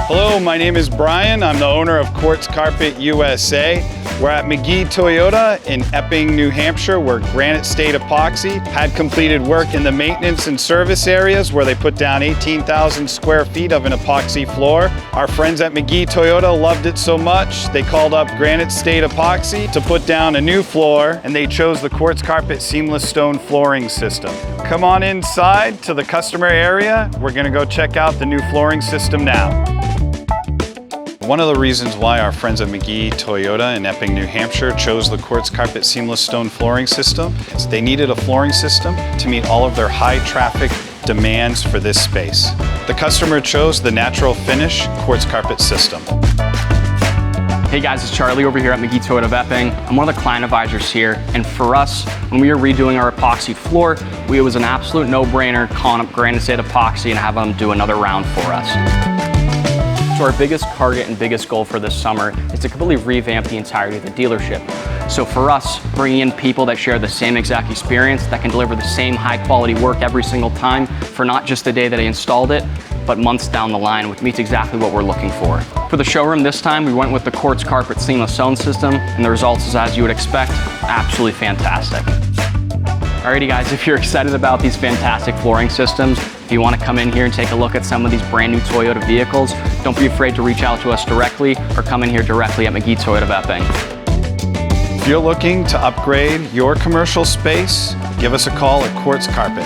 Hello, my name is Brian. I'm the owner of Quartz Carpet USA. We're at McGee Toyota in Epping, New Hampshire, where Granite State Epoxy had completed work in the maintenance and service areas where they put down 18,000 square feet of an epoxy floor. Our friends at McGee Toyota loved it so much, they called up Granite State Epoxy to put down a new floor, and they chose the Quartz Carpet Seamless Stone flooring system. Come on inside to the customer area. We're gonna go check out the new flooring system now. One of the reasons why our friends at McGee Toyota in Epping, New Hampshire chose the Quartz Carpet Seamless Stone flooring system is they needed a flooring system to meet all of their high traffic demands for this space. The customer chose the natural finish Quartz Carpet system. Hey guys, it's Charlie over here at McGee Toyota of Epping. I'm one of the client advisors here, and for us, when we were redoing our epoxy floor, it was an absolute no-brainer calling up Granite State Epoxy and having them do another round for us. So our biggest target and biggest goal for this summer is to completely revamp the entirety of the dealership. So for us, bringing in people that share the same exact experience, that can deliver the same high quality work every single time for not just the day that I installed it, but months down the line, which meets exactly what we're looking for. For the showroom this time, we went with the Quartz Carpet Seamless Stone system, and the results is, as you would expect, absolutely fantastic. Alrighty guys, if you're excited about these fantastic flooring systems, if you want to come in here and take a look at some of these brand new Toyota vehicles, don't be afraid to reach out to us directly or come in here directly at McGee Toyota of Epping. If you're looking to upgrade your commercial space, give us a call at Quartz Carpet.